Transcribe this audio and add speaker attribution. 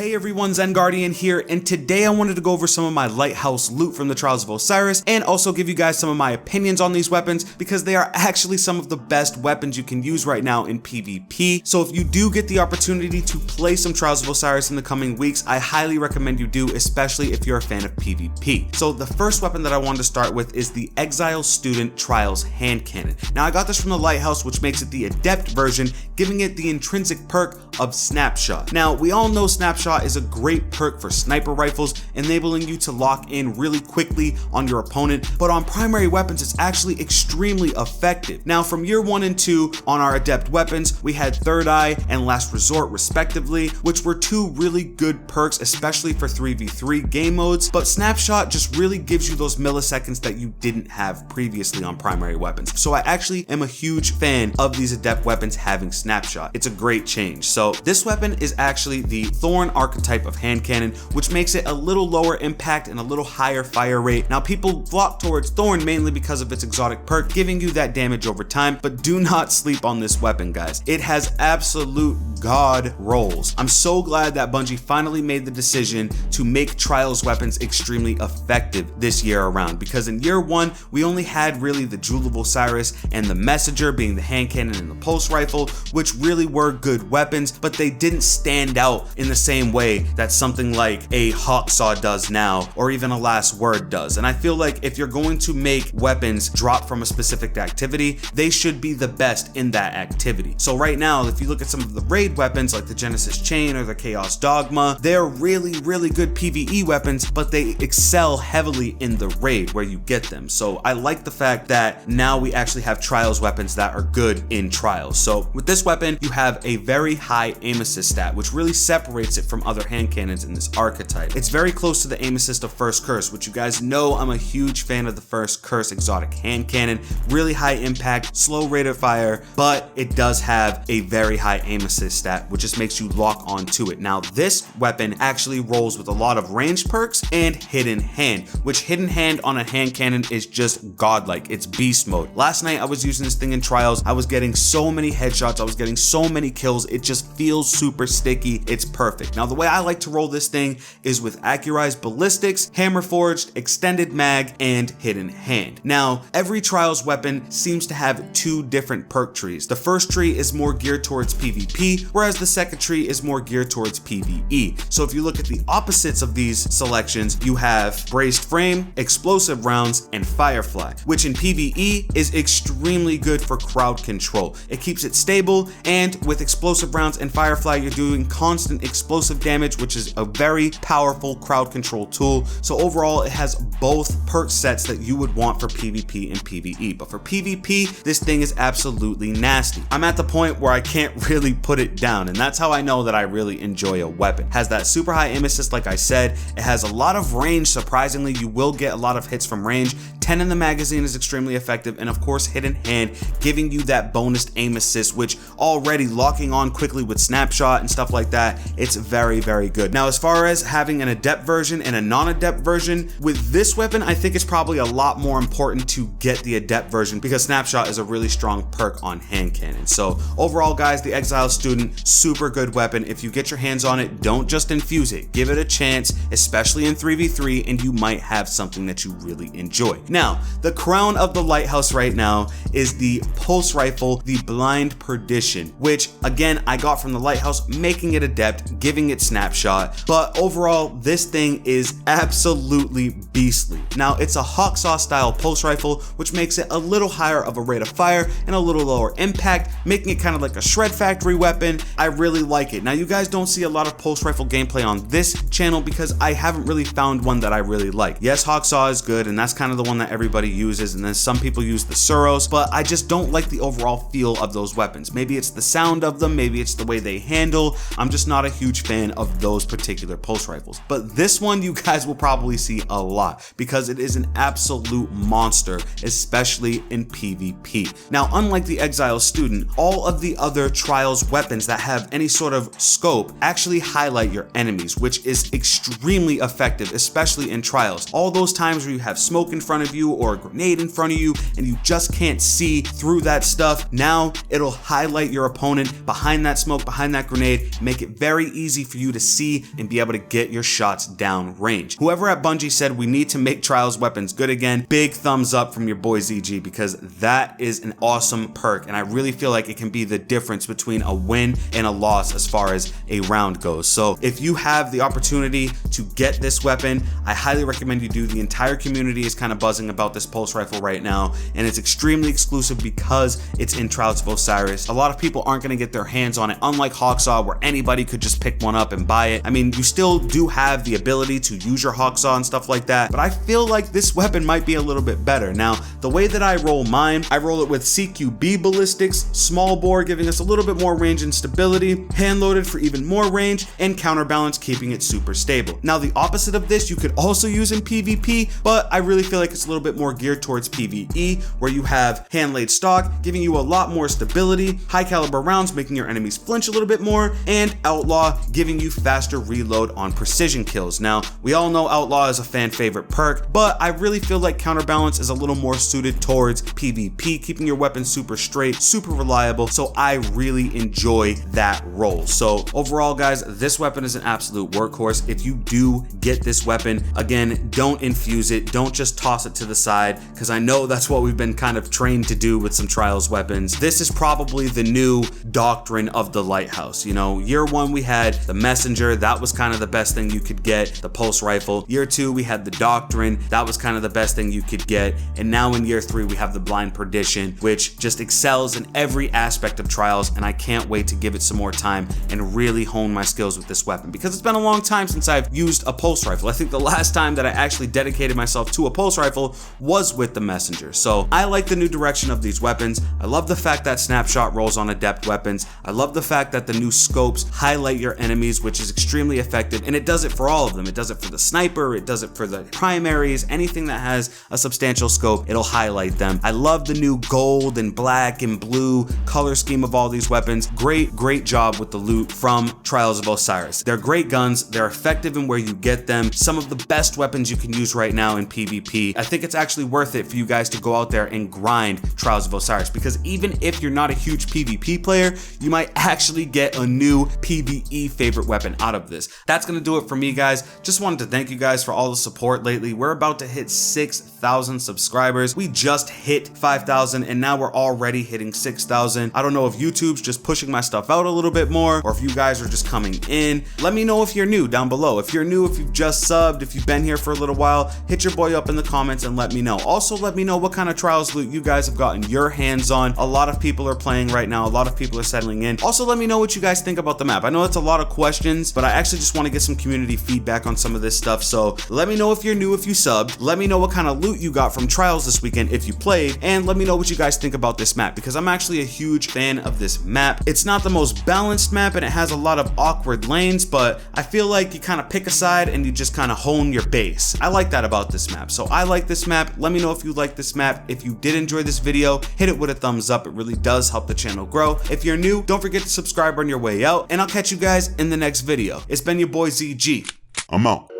Speaker 1: Hey everyone, Zen Guardian here, and today I wanted to go over some of my lighthouse loot from the Trials of Osiris and also give you guys some of my opinions on these weapons because they are actually some of the best weapons you can use right now in PvP. So if you do get the opportunity to play some Trials of Osiris in the coming weeks, I highly recommend you do, especially if you're a fan of PvP. So the first weapon that I wanted to start with is the Exiles Student Trials Hand Cannon. Now I got this from the Lighthouse, which makes it the Adept version, giving it the intrinsic perk of Snapshot. Now we all know Snapshot is a great perk for sniper rifles, enabling you to lock in really quickly on your opponent, but on primary weapons it's actually extremely effective. Now from year 1 and 2 on our Adept weapons, we had Third Eye and Last Resort respectively, which were two really good perks, especially for 3v3 game modes, but Snapshot just really gives you those milliseconds that you didn't have previously on primary weapons. So I actually am a huge fan of these Adept weapons having Snapshot. It's a great change. So this weapon is actually the Thorn archetype of hand cannon, which makes it a little lower impact and a little higher fire rate. Now people flock towards Thorn mainly because of its exotic perk, giving you that damage over time, but do not sleep on this weapon, guys. It has absolute god rolls. I'm so glad that Bungie finally made the decision to make Trials weapons extremely effective this year around, because in year 1 we only had really the Jewel of Osiris and the Messenger being the hand cannon and the pulse rifle, which really were good weapons, but they didn't stand out in the same way that something like a Hawksaw does now, or even a Last Word does. And I feel like if you're going to make weapons drop from a specific activity, they should be the best in that activity. So right now, if you look at some of the raid weapons like the Genesis Chain or the Chaos Dogma, they're really good PvE weapons, but they excel heavily in the raid where you get them. So I like the fact that now we actually have Trials weapons that are good in Trials. So with this weapon, you have a very high aim assist stat, which really separates it from other hand cannons in this archetype. It's very close to the aim assist of First Curse, which you guys know I'm a huge fan of the First Curse exotic hand cannon. Really high impact, slow rate of fire, but it does have a very high aim assist stat, which just makes you lock onto it. Now this weapon actually rolls with a lot of ranged perks and hidden hand, which hidden hand on a hand cannon is just godlike. It's beast mode. Last night I was using this thing in Trials. I was getting so many headshots. I was getting so many kills. It just feels super sticky. It's perfect. Now the way I like to roll this thing is with Accurized Ballistics, Hammer Forged, Extended Mag, and Hidden Hand. Now every Trials weapon seems to have two different perk trees. The first tree is more geared towards PvP, whereas the second tree is more geared towards PvE. So if you look at the opposites of these selections, you have Braced Frame, Explosive Rounds, and Firefly, which in PvE is extremely good for crowd control. It keeps it stable, and with Explosive Rounds and Firefly, you're doing constant explosive damage, which is a very powerful crowd control tool. So overall, it has both perk sets that you would want for PvP and PvE. But for PvP, this thing is absolutely nasty. I'm at the point where I can't really put it down, and that's how I know that I really enjoy a weapon. It has that super high aim assist, like I said. It has a lot of range. Surprisingly, you will get a lot of hits from range. 10 in the magazine is extremely effective, and of course Hidden Hand giving you that bonus aim assist, which already locking on quickly with Snapshot and stuff like that, it's very good. Now as far as having an Adept version and a non-Adept version, with this weapon I think it's probably a lot more important to get the Adept version because Snapshot is a really strong perk on hand cannon. So overall guys, the Exile Student, super good weapon. If you get your hands on it, don't just infuse it, give it a chance, especially in 3v3, and you might have something that you really enjoy. Now, the crown of the Lighthouse right now is the pulse rifle, the Blind Perdition, which again, I got from the Lighthouse, making it Adept, giving it Snapshot, but overall, this thing is absolutely beastly. Now, it's a Hawksaw style pulse rifle, which makes it a little higher of a rate of fire and a little lower impact, making it kind of like a Shred Factory weapon. I really like it. Now, you guys don't see a lot of pulse rifle gameplay on this channel because I haven't really found one that I really like. Yes, Hawksaw is good, and that's kind of the one that everybody uses, and then some people use the Suros, but I just don't like the overall feel of those weapons. Maybe it's the sound of them, maybe it's the way they handle. I'm just not a huge fan of those particular pulse rifles. But this one you guys will probably see a lot because it is an absolute monster, especially in PvP. Now, unlike the Exile Student, all of the other Trials weapons that have any sort of scope actually highlight your enemies, which is extremely effective, especially in Trials. All those times where you have smoke in front of you or a grenade in front of you and you just can't see through that stuff, now it'll highlight your opponent behind that smoke, behind that grenade, make it very easy for for you to see and be able to get your shots down range. Whoever at Bungie said we need to make Trials weapons good again, big thumbs up from your boy ZG, because that is an awesome perk, and I really feel like it can be the difference between a win and a loss as far as a round goes. So if you have the opportunity to get this weapon, I highly recommend you do. The entire community is kind of buzzing about this pulse rifle right now, and it's extremely exclusive because it's in Trials of Osiris. A lot of people aren't going to get their hands on it, unlike Hawksaw where anybody could just pick one up and buy it. I mean, you still do have the ability to use your Hawksaw and stuff like that, but I feel like this weapon might be a little bit better. Now, the way that I roll mine, I roll it with CQB ballistics, small bore giving us a little bit more range and stability, hand loaded for even more range, and counterbalance keeping it super stable. Now, the opposite of this you could also use in PvP, but I really feel like it's a little bit more geared towards PvE, where you have hand laid stock giving you a lot more stability, high caliber rounds making your enemies flinch a little bit more, and Outlaw giving you faster reload on precision kills. Now, we all know Outlaw is a fan favorite perk, but I really feel like counterbalance is a little more suited towards PvP, keeping your weapon super straight, super reliable, so I really enjoy that role. So overall, guys, this weapon is an absolute workhorse. If you do get this weapon, again, don't infuse it, don't just toss it to the side, because I know that's what we've been kind of trained to do with some Trials weapons. This is probably the new doctrine of the Lighthouse. You know, year one we had the Messenger, that was kind of the best thing you could get, the pulse rifle. Year two we had the Doctrine, that was kind of the best thing you could get, and now in year three we have the Blind Perdition, which just excels in every aspect of Trials, and I can't wait to give it some more time and really hone my skills with this weapon, because it's been a long time since I've used a pulse rifle. I think the last time that I actually dedicated myself to a pulse rifle was with the Messenger. So I like the new direction of these weapons. I love the fact that snapshot rolls on Adept weapons. I love the fact that the new scopes highlight your enemies, which is extremely effective, and it does it for all of them. It does it for the sniper, it does it for the primaries, anything that has a substantial scope, it'll highlight them. I love the new gold and black and blue color scheme of all these weapons. Great job with the loot from Trials of Osiris. They're great guns, they're effective in where you get them, some of the best weapons you can use right now in PvP. I think it's actually worth it for you guys to go out there and grind Trials of Osiris, because even if you're not a huge PvP player, you might actually get a new PvE favorite weapon out of this. That's gonna do it for me, guys. Just wanted to thank you guys for all the support lately. We're about to hit 6,000 subscribers. We just hit 5,000 and now we're already hitting 6,000. I don't know if YouTube's just pushing my stuff out a little bit more, or if you guys are just coming in. Let me know if you're new down below. If you're new, if you've just subbed, if you've been here for a little while, hit your boy up in the comments and let me know. Also, let me know what kind of Trials loot you guys have gotten your hands on. A lot of people are playing right now. A lot of people are settling in. Also, let me know what you guys think about the map. I know it's a lot of questions, but I actually just want to get some community feedback on some of this stuff. So let me know if you're new, if you subbed. Let me know what kind of loot you got from Trials this weekend if you played, and let me know what you guys think about this map, because I'm actually a huge fan of this map. It's not the most balanced map and it has a lot of awkward lanes, but I feel like you kind of pick a side and you just kind of hone your base. I like that about this map. So I like this map. Let me know if you like this map. If you did enjoy this video, hit it with a thumbs up. It really does help the channel grow. If you're new, don't forget to subscribe on your way out, and I'll catch you guys in the next video. It's been your boy ZG.
Speaker 2: I'm out.